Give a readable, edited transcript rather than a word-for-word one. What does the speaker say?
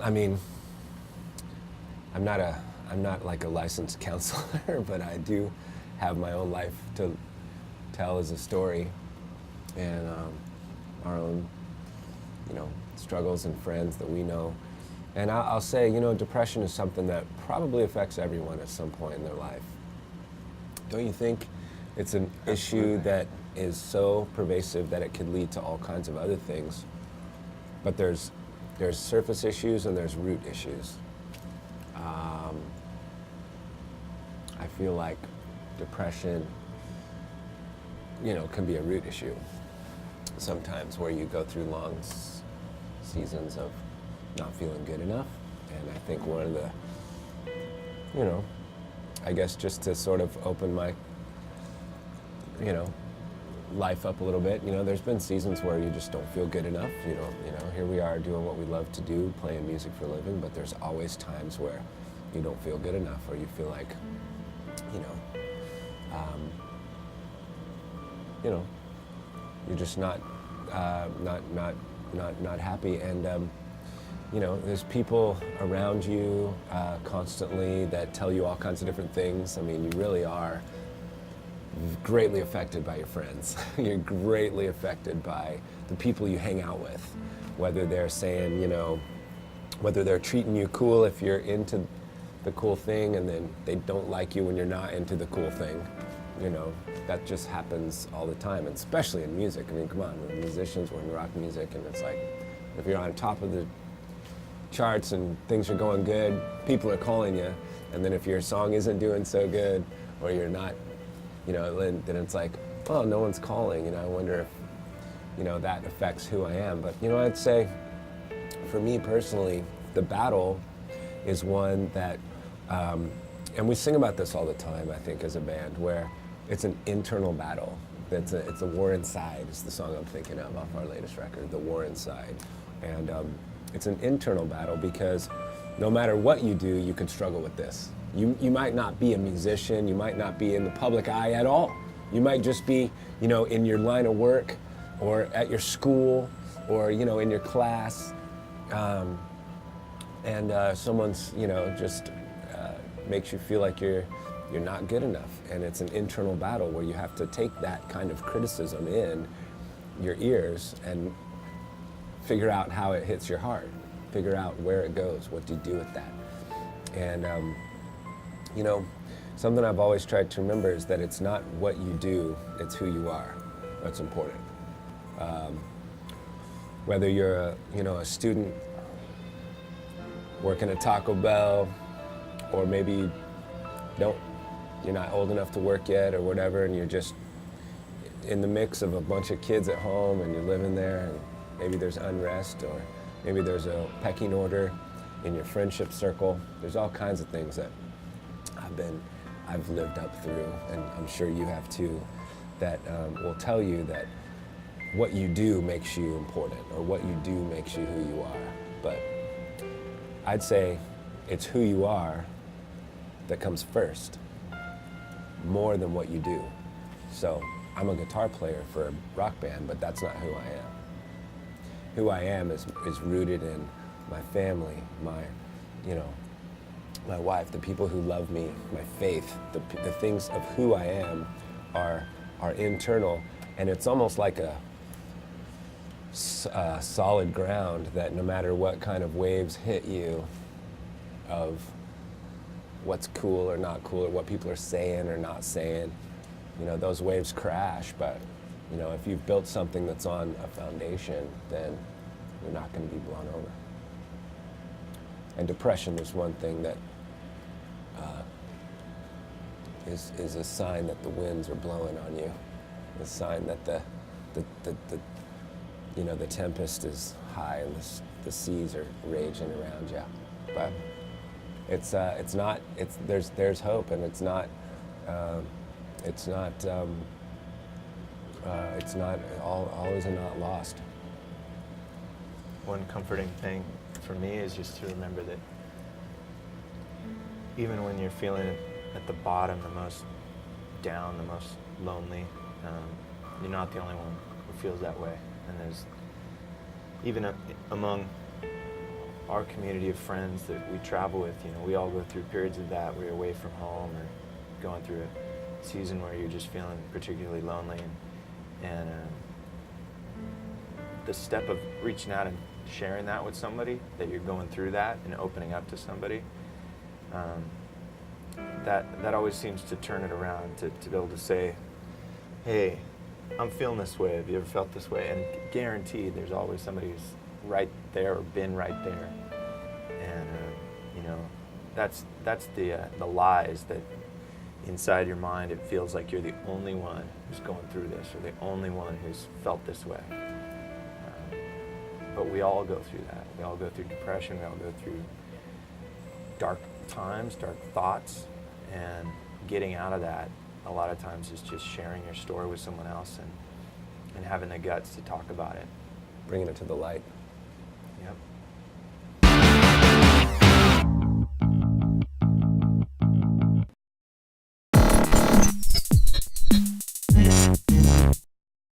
I mean, I'm not like a licensed counselor, but I do have my own life to tell as a story, and our own, struggles and friends that we know. And I'll say, depression is something that probably affects everyone at some point in their life. Don't you think it's an issue that is so pervasive that it could lead to all kinds of other things? But there's surface issues and there's root issues. I feel like depression, can be a root issue sometimes, where you go through long seasons of not feeling good enough. And I think one of the, I guess just to sort of open my, life up a little bit, there's been seasons where you just don't feel good enough. Here we are doing what we love to do, playing music for a living, but there's always times where you don't feel good enough, or you feel like, you're just not happy. And there's people around you constantly that tell you all kinds of different things. I mean, you really are greatly affected by your friends. You're greatly affected by the people you hang out with, whether they're saying, whether they're treating you cool if you're into the cool thing, and then they don't like you when you're not into the cool thing. That just happens all the time, and especially in music. I mean, come on, we're musicians, we're in rock music, and it's like, if you're on top of the charts and things are going good, people are calling you, and then if your song isn't doing so good, or you're not, then it's like, well, no one's calling, I wonder if, that affects who I am. But, I'd say, for me personally, the battle is one that, and we sing about this all the time, I think, as a band, where it's an internal battle. It's a war inside, is the song I'm thinking of off our latest record, The War Inside. And it's an internal battle because no matter what you do, you could struggle with this. You might not be a musician, you might not be in the public eye at all. You might just be, in your line of work, or at your school, or, in your class. And someone's, just makes you feel like you're not good enough. And it's an internal battle where you have to take that kind of criticism in your ears and figure out how it hits your heart, figure out where it goes, what do you do with that. And, something I've always tried to remember is that it's not what you do, it's who you are. That's important. Whether you're a student working at Taco Bell, or maybe you're not old enough to work yet or whatever, and you're just in the mix of a bunch of kids at home and you're living there, and maybe there's unrest, or maybe there's a pecking order in your friendship circle. There's all kinds of things that I've lived up through, and I'm sure you have too, that will tell you that what you do makes you important, or what you do makes you who you are. But I'd say it's who you are that comes first, more than what you do. So I'm a guitar player for a rock band, but that's not who I am. Who I am is rooted in my family, my wife, the people who love me, my faith. The things of who I am are internal, and it's almost like a solid ground that no matter what kind of waves hit you of what's cool or not cool, or what people are saying or not saying, those waves crash. But if you've built something that's on a foundation, then you're not going to be blown over. And depression is one thing that is a sign that the winds are blowing on you, a sign that the tempest is high and the seas are raging around you. But there's hope, and it's not all is not lost. One comforting thing for me is just to remember that even when you're feeling at the bottom, the most down, the most lonely, you're not the only one who feels that way. And there's, even among our community of friends that we travel with, you know, we all go through periods of that where you're away from home or going through a season where you're just feeling particularly lonely. And the step of reaching out and sharing that with somebody, that you're going through that and opening up to somebody, that always seems to turn it around, to be able to say, hey, I'm feeling this way. Have you ever felt this way? And guaranteed there's always somebody who's right there or been right there. And you know, that's the lies that inside your mind it feels like you're the only one who's going through this or the only one who's felt this way. But we all go through that. We all go through depression. We all go through dark times, dark thoughts, and getting out of that a lot of times is just sharing your story with someone else and having the guts to talk about it. Bringing it to the light. Yep.